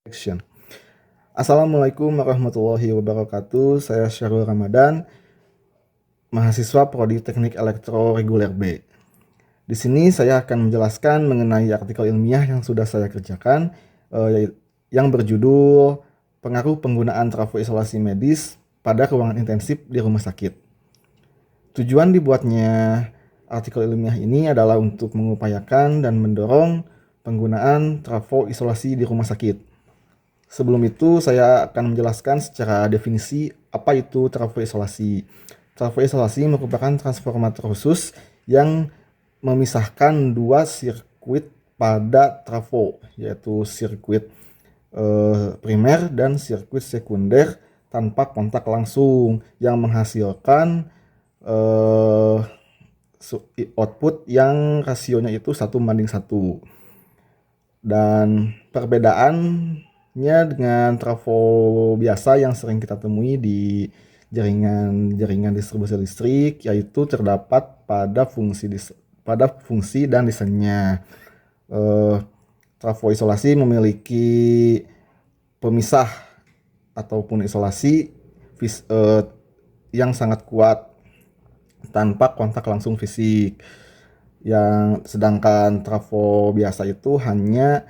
Action. Assalamualaikum warahmatullahi wabarakatuh. Saya Syahrul Ramadan, mahasiswa Prodi Teknik Elektro Reguler B. Di sini saya akan menjelaskan mengenai artikel ilmiah yang sudah saya kerjakan, yang berjudul Pengaruh Penggunaan Trafo Isolasi Medis pada Ruangan Intensif di Rumah Sakit. Tujuan dibuatnya artikel ilmiah ini adalah untuk mengupayakan dan mendorong penggunaan trafo isolasi di rumah sakit. Sebelum itu, saya akan menjelaskan secara definisi apa itu trafo isolasi. Trafo isolasi merupakan transformator khusus yang memisahkan dua sirkuit pada trafo, yaitu sirkuit primer dan sirkuit sekunder tanpa kontak langsung, yang menghasilkan output yang rasionya itu 1:1. Dan perbedaannya dengan trafo biasa yang sering kita temui di jaringan distribusi listrik, yaitu terdapat pada fungsi dan desainnya. Trafo isolasi memiliki pemisah ataupun isolasi yang sangat kuat tanpa kontak langsung fisik. Sedangkan trafo biasa itu hanya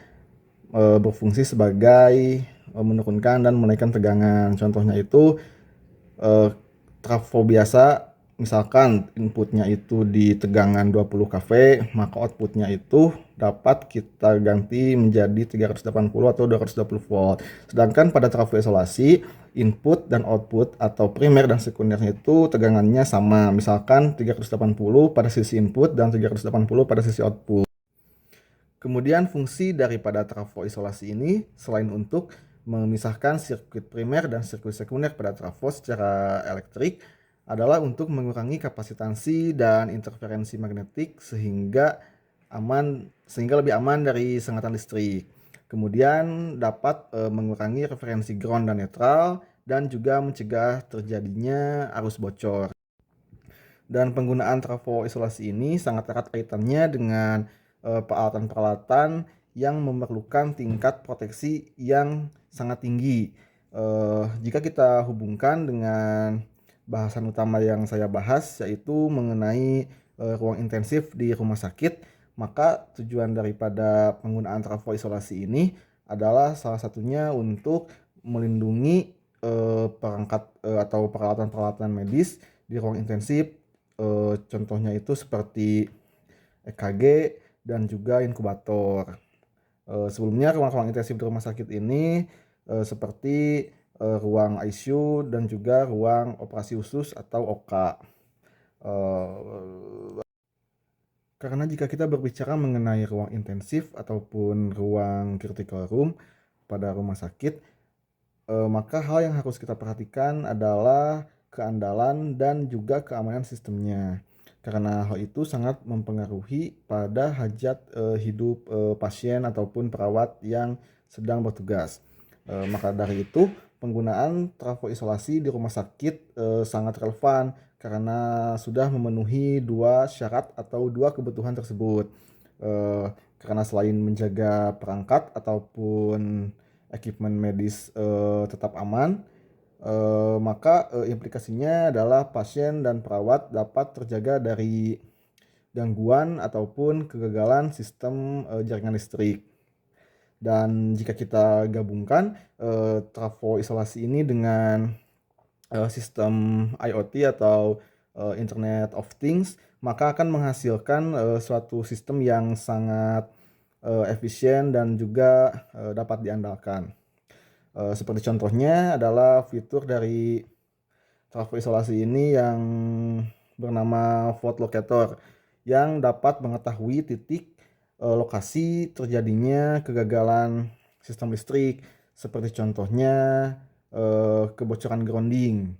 berfungsi sebagai menurunkan dan menaikkan tegangan. Contohnya itu trafo biasa, misalkan inputnya itu di tegangan 20 kV, maka outputnya itu dapat kita ganti menjadi 380 atau 220 volt. Sedangkan pada trafo isolasi, input dan output atau primer dan sekundernya itu tegangannya sama, misalkan 380 pada sisi input dan 380 pada sisi output. Kemudian fungsi daripada trafo isolasi ini selain untuk memisahkan sirkuit primer dan sirkuit sekunder pada trafo secara elektrik adalah untuk mengurangi kapasitansi dan interferensi magnetik sehingga lebih aman dari sengatan listrik. Kemudian dapat mengurangi referensi ground dan netral dan juga mencegah terjadinya arus bocor. Dan penggunaan trafo isolasi ini sangat erat kaitannya dengan peralatan-peralatan yang memerlukan tingkat proteksi yang sangat tinggi. Jika kita hubungkan dengan bahasan utama yang saya bahas, yaitu mengenai ruang intensif di rumah sakit, maka tujuan daripada penggunaan trafo isolasi ini adalah salah satunya untuk melindungi perangkat atau peralatan-peralatan medis di ruang intensif. Contohnya itu seperti EKG dan juga inkubator. Sebelumnya ruang-ruang intensif di rumah sakit ini seperti ruang ICU dan juga ruang operasi khusus atau OK. Karena jika kita berbicara mengenai ruang intensif ataupun ruang critical room pada rumah sakit, maka hal yang harus kita perhatikan adalah keandalan dan juga keamanan sistemnya. Karena hal itu sangat mempengaruhi pada hajat hidup pasien ataupun perawat yang sedang bertugas. Maka dari itu, penggunaan trafo isolasi di rumah sakit sangat relevan karena sudah memenuhi dua syarat atau dua kebutuhan tersebut. Karena selain menjaga perangkat ataupun ekipmen medis tetap aman, maka implikasinya adalah pasien dan perawat dapat terjaga dari gangguan ataupun kegagalan sistem jaringan listrik. Dan jika kita gabungkan trafo isolasi ini dengan sistem IoT atau Internet of Things, maka akan menghasilkan suatu sistem yang sangat efisien dan juga dapat diandalkan. Seperti contohnya adalah fitur dari trafo isolasi ini yang bernama fault locator yang dapat mengetahui titik lokasi terjadinya kegagalan sistem listrik, seperti contohnya kebocoran grounding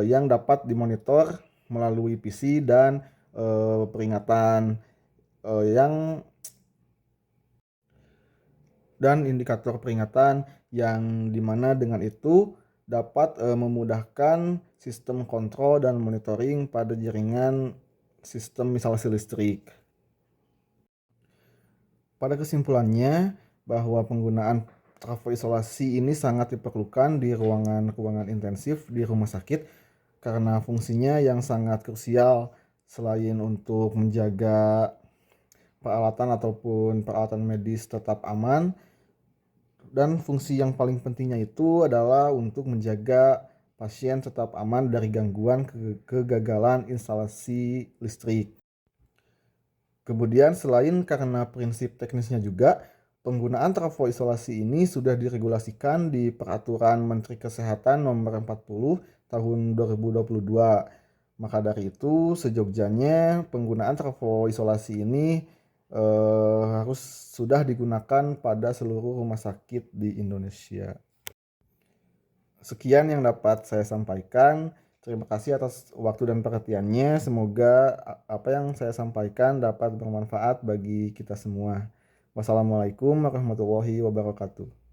yang dapat dimonitor melalui PC dan peringatan dan indikator peringatan yang dimana dengan itu dapat memudahkan sistem kontrol dan monitoring pada jaringan sistem instalasi listrik. Pada kesimpulannya, bahwa penggunaan Trafoisolasi ini sangat diperlukan di ruangan-ruangan intensif di rumah sakit karena fungsinya yang sangat krusial selain untuk menjaga peralatan ataupun peralatan medis tetap aman, dan fungsi yang paling pentingnya itu adalah untuk menjaga pasien tetap aman dari gangguan kegagalan instalasi listrik. Kemudian selain karena prinsip teknisnya juga, penggunaan trafoisolasi ini sudah diregulasikan di Peraturan Menteri Kesehatan Nomor 40 Tahun 2022. Maka dari itu, sejogjanya penggunaan trafoisolasi ini harus sudah digunakan pada seluruh rumah sakit di Indonesia. Sekian yang dapat saya sampaikan. Terima kasih atas waktu dan perhatiannya. Semoga apa yang saya sampaikan dapat bermanfaat bagi kita semua. Wassalamualaikum warahmatullahi wabarakatuh.